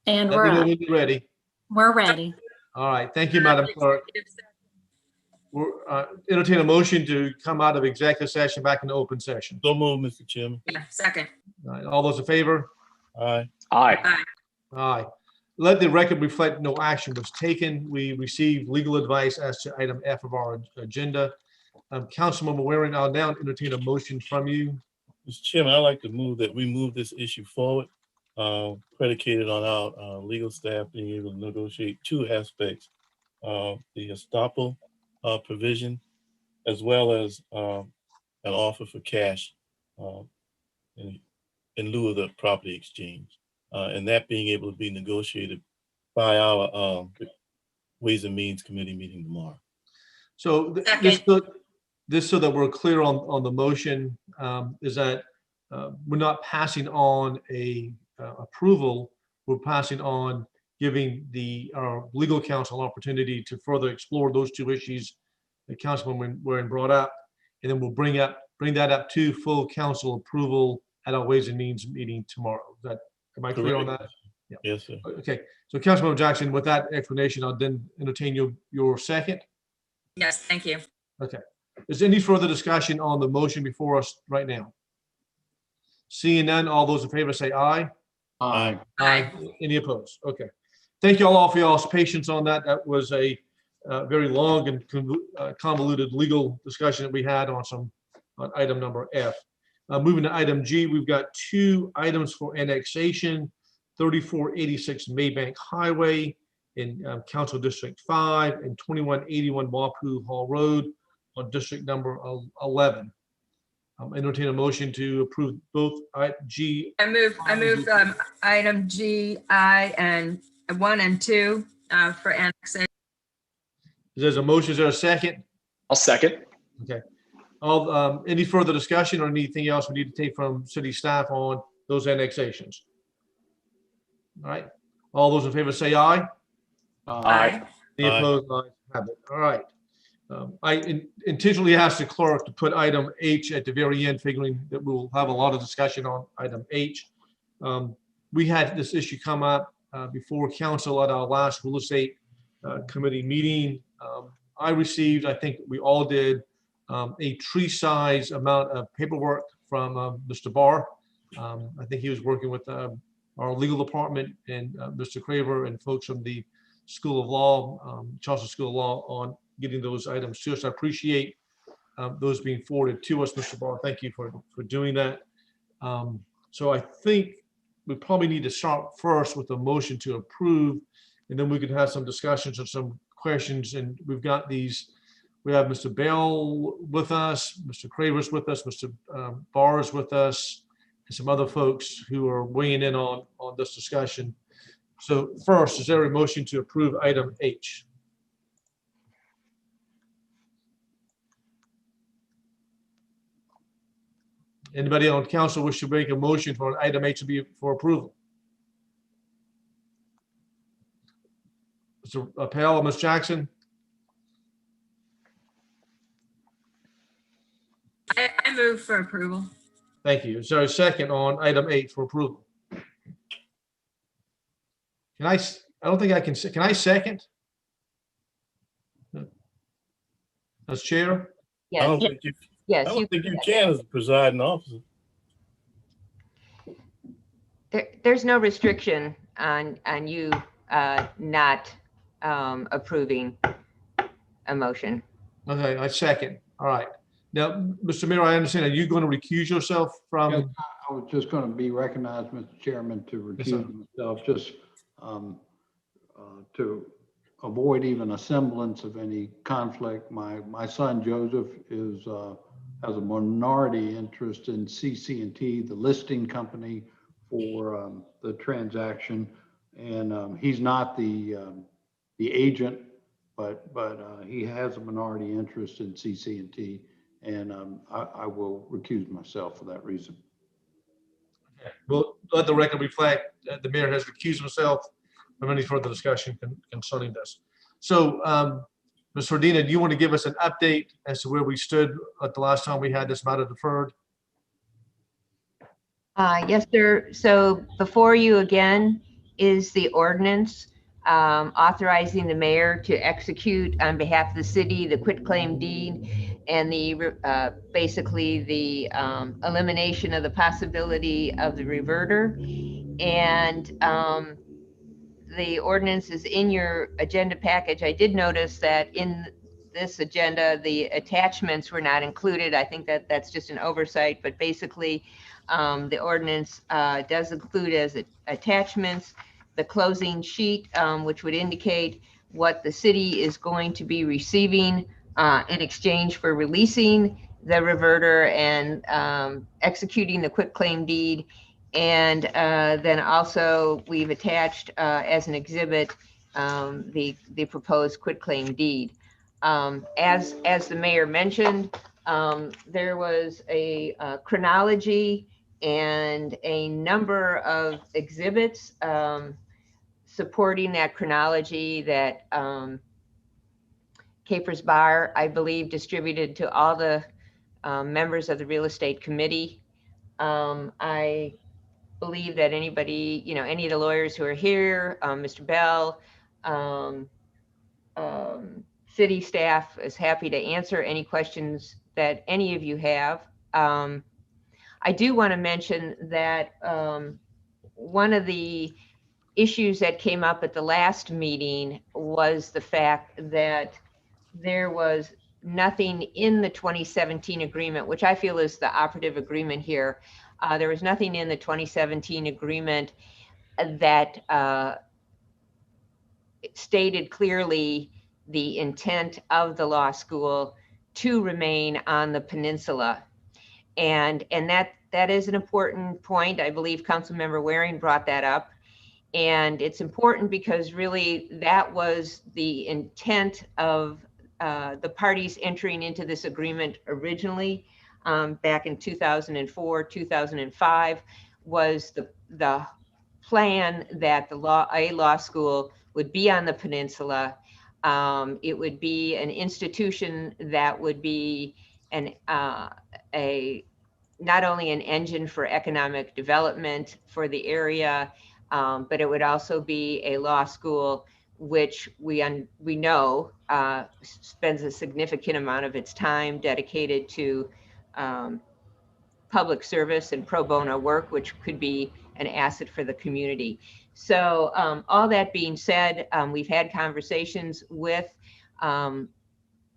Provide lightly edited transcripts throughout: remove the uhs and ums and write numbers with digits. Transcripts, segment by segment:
And Let we're me know up. when you're ready. We're ready. All right. Thank you, Madam Clerk. We're entertain a motion to come out of executive session back into open session. So moved, Mr. Chairman. Yeah, second. All right, all those in favor? Aye. Aye. Aye. Let the record reflect no action was taken. We received legal advice as to item F of our agenda. Councilmember Waring, I'll now entertain a motion from you. Mr. Chairman, I'd like to move that we move this issue forward, predicated on our legal staff being able to negotiate two aspects, the estoppel provision, as well as an offer for cash in lieu of the property exchange, and that being able to be negotiated by our Ways and Means Committee meeting tomorrow. So this so that we're clear on the motion, is that we're not passing on a approval. We're passing on giving our legal counsel an opportunity to further explore those two issues that Councilman Waring brought up, and then we'll bring that up to full council approval at our Ways and Means meeting tomorrow. Am I clear on that? Yeah. Yes, sir. Okay. So Councilmember Jackson, with that explanation, I'll then entertain your second. Yes, thank you. Okay. Is there any further discussion on the motion before us right now? Seeing none, all those in favor say aye. Aye. Aye. Any opposed? Okay. Thank you all for y'all's patience on that. That was a very long and convoluted legal discussion that we had on item number F. Moving to item G, we've got two items for annexation: 3486 Maybank Highway in Council District 5 and 2181 Wapu Hall Road on District number 11. Entertain a motion to approve both G. I move item G, I, and 1 and 2 for annexation. There's a motion. Is there a second? I'll second. Okay. Any further discussion or anything else we need to take from city staff on those annexations? All right. All those in favor say aye. Aye. Any Aye. opposed? Ayes have it. All right. I intentionally asked the clerk to put item H at the very end, figuring that we'll have a lot of discussion on item H. We had this issue come up before council at our last real estate committee meeting. I received, I think we all did, a tree size amount of paperwork from Mr. Barr. I think he was working with our legal department and Mr. Craver and folks from the School of Law, Charleston School of Law, on getting those items to us. I appreciate those being forwarded to us, Mr. Barr. Thank you for doing that. So I think we probably need to start first with a motion to approve, and then we could have some discussions and some questions. And we've got these. We have Mr. Bell with us, Mr. Craver's with us, Mr. Barr is with us, and some other folks who are weighing in on this discussion. So first, is there a motion to approve item H? Anybody on council wish to make a motion for item H to be for approval? Mr. Appel or Ms. Jackson? I move for approval. Thank you. Is there a second on item H for approval? I don't think I can I second? As chair? I don't Yes, think you, I yes, don't think you can as a presiding officer. there's no restriction on you not approving a motion. Okay, I second. All right. Now, Mr. Mayor, I understand. Are you going to recuse yourself from? Yes, I was just going to be recognized, Mr. Chairman, to Yes, sir. recuse myself, just to avoid even a semblance of any conflict. My son Joseph has a minority interest in CC&T, the listing company for the transaction, and he's not the agent, but he has a minority interest in CC&T, and I will recuse myself for that reason. Okay. We'll let the record reflect that the mayor has recused himself from any further discussion concerning this. So, Ms. Ferdina, do you want to give us an update as to where we stood at the last time we had this matter deferred? Yes, sir. So before you again is the ordinance authorizing the mayor to execute on behalf of the city the quitclaim deed and the basically the elimination of the possibility of the reverter. And the ordinance is in your agenda package. I did notice that in this agenda, the attachments were not included. I think that that's just an oversight, but basically the ordinance does include as attachments the closing sheet, which would indicate what the city is going to be receiving in exchange for releasing the reverter and executing the quitclaim deed. And then also we've attached as an exhibit the proposed quitclaim deed. As the mayor mentioned, there was a chronology and a number of exhibits supporting that chronology that Capers Bar, I believe, distributed to all the members of the real estate committee. I believe that anybody, any of the lawyers who are here, Mr. Bell, city staff is happy to answer any questions that any of you have. I do want to mention that one of the issues that came up at the last meeting was the fact that there was nothing in the 2017 agreement, which I feel is the operative agreement here. There was nothing in the 2017 agreement that stated clearly the intent of the law school to remain on the peninsula. And that is an important point. I believe Councilmember Waring brought that up. And it's important because really that was the intent of the parties entering into this agreement originally back in 2004, 2005, was the plan that a law school would be on the peninsula. It would be an institution that would be not only an engine for economic development for the area, but it would also be a law school which we know spends a significant amount of its time dedicated to public service and pro bono work, which could be an asset for the community. So all that being said, we've had conversations with, I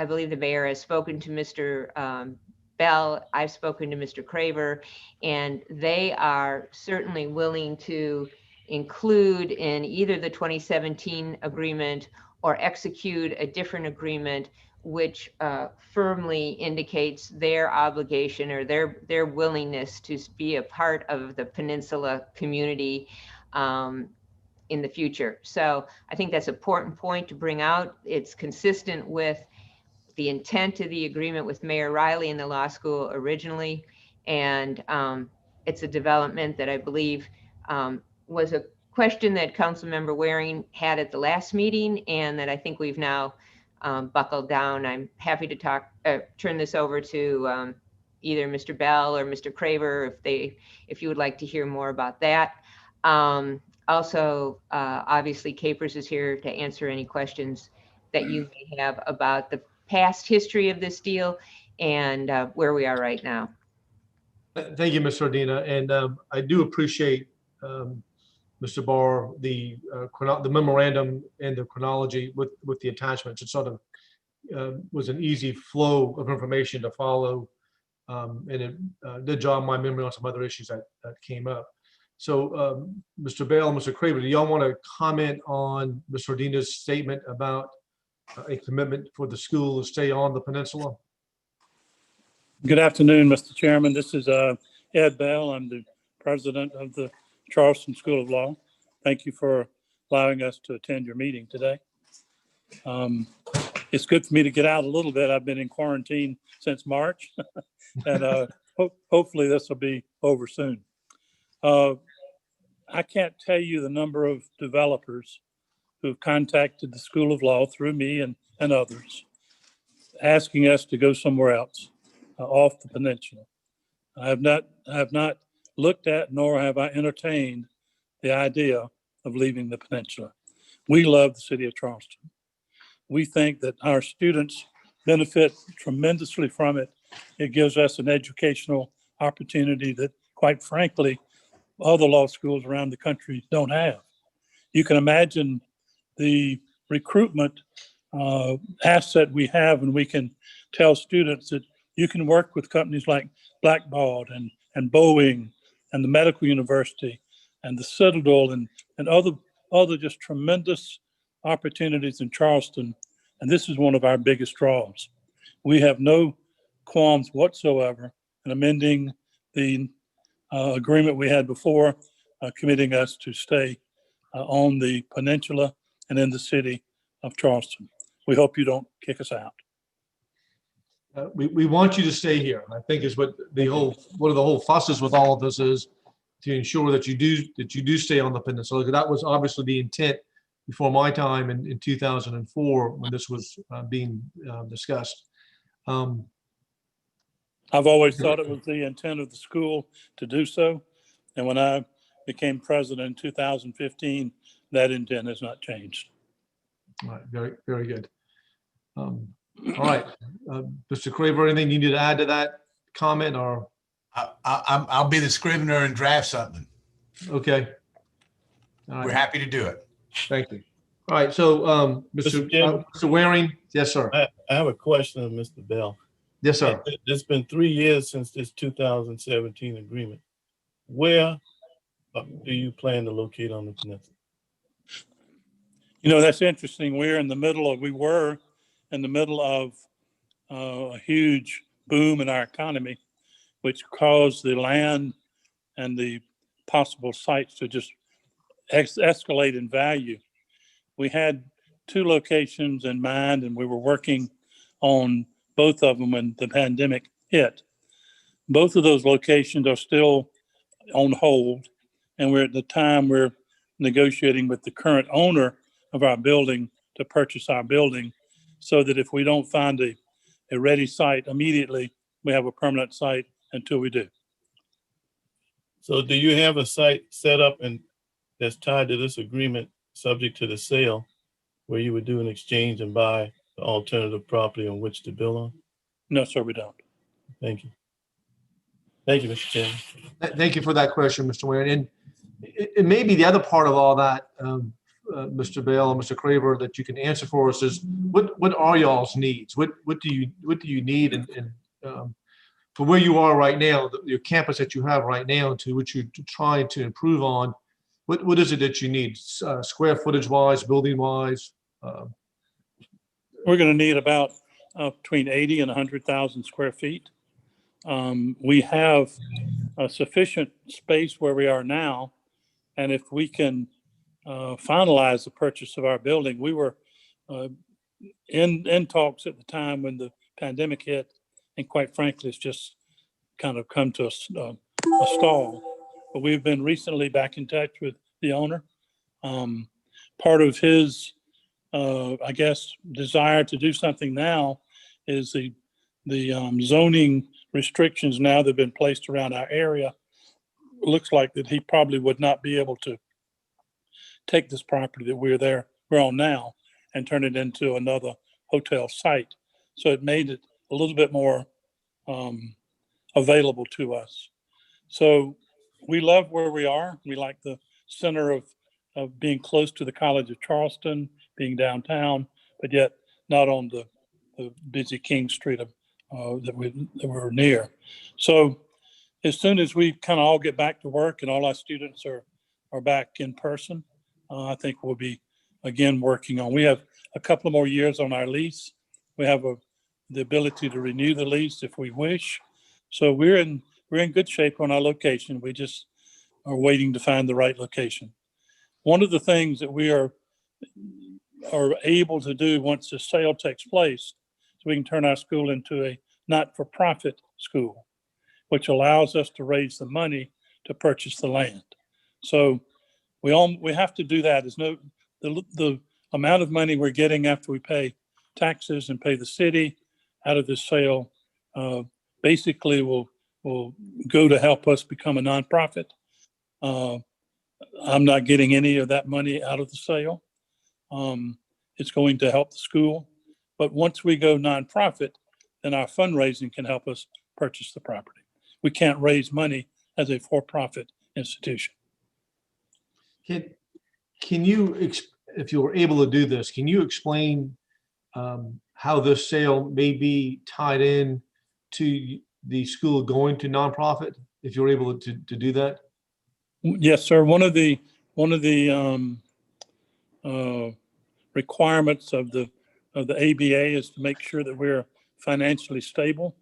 believe the mayor has spoken to Mr. Bell, I've spoken to Mr. Craver, and they are certainly willing to include in either the 2017 agreement or execute a different agreement which firmly indicates their obligation or their willingness to be a part of the peninsula community in the future. So I think that's an important point to bring out. It's consistent with the intent of the agreement with Mayor Riley and the law school originally. And it's a development that I believe was a question that Councilmember Waring had at the last meeting, and that I think we've now buckled down. I'm happy to turn this over to either Mr. Bell or Mr. Craver if you would like to hear more about that. Also, obviously, Capers is here to answer any questions that you may have about the past history of this deal and where we are right now. Thank you, Ms. Sardina. And I do appreciate, Mr. Barr, the memorandum and the chronology with the attachments. It sort of was an easy flow of information to follow. And it did jog my memory on some other issues that came up. So Mr. Bell, Mr. Craver, do y'all want to comment on Ms. Sardina's statement about a commitment for the school to stay on the peninsula? Good afternoon, Mr. Chairman. This is Ed Bell. I'm the president of the Charleston School of Law. Thank you for allowing us to attend your meeting today. It's good for me to get out a little bit. I've been in quarantine since March, and hopefully this will be over soon. I can't tell you the number of developers who've contacted the School of Law through me and others, asking us to go somewhere else off the peninsula. I have not looked at, nor have I entertained the idea of leaving the peninsula. We love the city of Charleston. We think that our students benefit tremendously from it. It gives us an educational opportunity that, quite frankly, other law schools around the country don't have. You can imagine the recruitment asset we have, and we can tell students that you can work with companies like Blackbaud and Boeing and the Medical University and the Citadel and other just tremendous opportunities in Charleston. And this is one of our biggest draws. We have no qualms whatsoever in amending the agreement we had before, committing us to stay on the peninsula and in the city of Charleston. We hope you don't kick us out. We want you to stay here. I think is what one of the whole fusses with all of this is, to ensure that you do stay on the peninsula. That was obviously the intent before my time in 2004 when this was being discussed. I've always thought it was the intent of the school to do so. And when I became president in 2015, that intent has not changed. All right, very, very good. All right, Mr. Craver, anything you need to add to that comment, or? I'll be the scrivener and draft something. Okay. All right. We're happy to do it. Thank you. All right, so Mr. Waring, yes, sir. I have a question of Mr. Bell. Yes, sir. It's been 3 years since this 2017 agreement. Where do you plan to locate on the peninsula? You know, that's interesting. We were in the middle of a huge boom in our economy, which caused the land and the possible sites to just escalate in value. We had 2 locations in mind, and we were working on both of them when the pandemic hit. Both of those locations are still on hold, and we're negotiating with the current owner of our building to purchase our building, so that if we don't find a ready site immediately, we have a permanent site until we do. So do you have a site set up and that's tied to this agreement, subject to the sale, where you would do an exchange and buy the alternative property on which to build on? No, sir, we don't. Thank you. Thank you, Mr. Chairman. Thank you for that question, Mr. Waring. And it may be the other part of all that, Mr. Bell and Mr. Craver, that you can answer for us is what are y'all's needs? What do you need and for where you are right now, your campus that you have right now, to which you're trying to improve on? What is it that you need, square footage wise, building wise? We're going to need about between 80 and 100,000 square feet. We have sufficient space where we are now, and if we can finalize the purchase of our building, we were in talks at the time when the pandemic hit, and quite frankly, it's just kind of come to a stall. But we've been recently back in touch with the owner. Part of his, I guess, desire to do something now is the zoning restrictions now that have been placed around our area. It looks like that he probably would not be able to take this property that we're on now and turn it into another hotel site. So it made it a little bit more available to us. So we love where we are. We like the center of being close to the College of Charleston, being downtown, but yet not on the busy King Street that we're near. So as soon as we kind of all get back to work and all our students are back in person, I think we'll be again working on. We have a couple of more years on our lease. We have the ability to renew the lease if we wish. So we're in good shape on our location. We just are waiting to find the right location. One of the things that we are able to do once the sale takes place, so we can turn our school into a not-for-profit school, which allows us to raise the money to purchase the land. So we have to do that. The amount of money we're getting after we pay taxes and pay the city out of this sale basically will go to help us become a nonprofit. I'm not getting any of that money out of the sale. It's going to help the school. But once we go nonprofit, then our fundraising can help us purchase the property. We can't raise money as a for-profit institution. Can you, if you were able to do this, can you explain how this sale may be tied in to the school going to nonprofit, if you're able to do that? Yes, sir. One of the requirements of the ABA is to make sure that we're financially stable.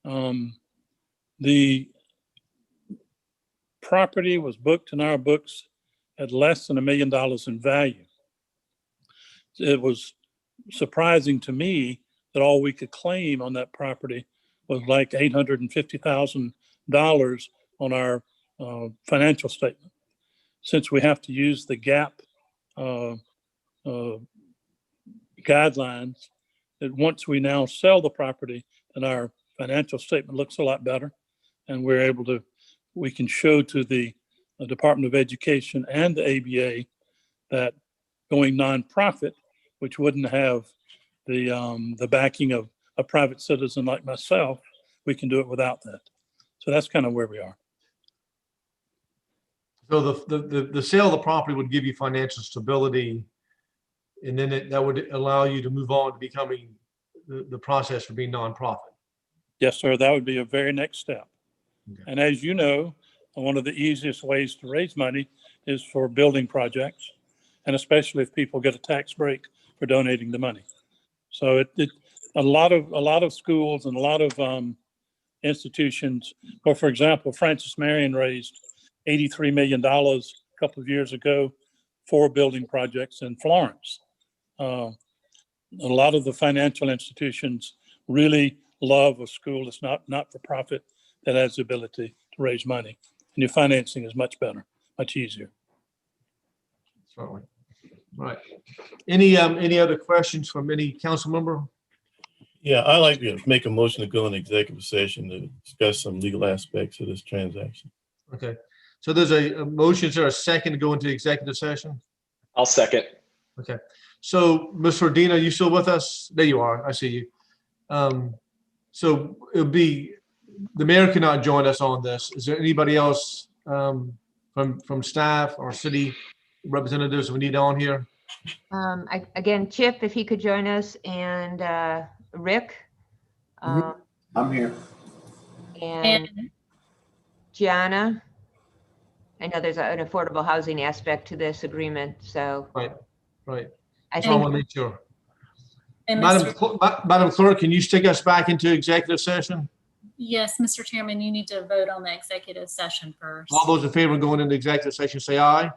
The property was booked in our books at less than $1 million in value. It was surprising to me that all we could claim on that property was like $850,000 on our financial statement. Since we have to use the GAAP guidelines, that once we now sell the property, then our financial statement looks a lot better, and we can show to the Department of Education and the ABA that going nonprofit, which wouldn't have the backing of a private citizen like myself, we can do it without that. So that's kind of where we are. So the sale of the property would give you financial stability, and then that would allow you to move on to becoming the process for being nonprofit. Yes, sir. That would be a very next step. Okay. And as you know, one of the easiest ways to raise money is for building projects, and especially if people get a tax break for donating the money. So a lot of schools and a lot of institutions, or for example, Francis Marion raised $83 million a couple of years ago for building projects in Florence. A lot of the financial institutions really love a school that's not for profit that has the ability to raise money, and your financing is much better, much easier. Certainly. Right. Any other questions from any council member? Yeah, I'd like to make a motion to go into executive session to discuss some legal aspects of this transaction. Okay. So there's a motion, is there a second to go into executive session? I'll second. Okay. So Ms. Ordina, are you still with us? There you are. I see you. So it'll be, the mayor cannot join us on this. Is there anybody else from staff or city representatives we need on here? Again, Chip, if he could join us, and Rick. I'm here. And Gianna. I know there's an affordable housing aspect to this agreement, so. Right. I So I want think, to make sure. And Madam Clerk, can you take us back into executive session? Yes, Mr. Chairman, you need to vote on the executive session first. All those in favor of going into executive session, say aye.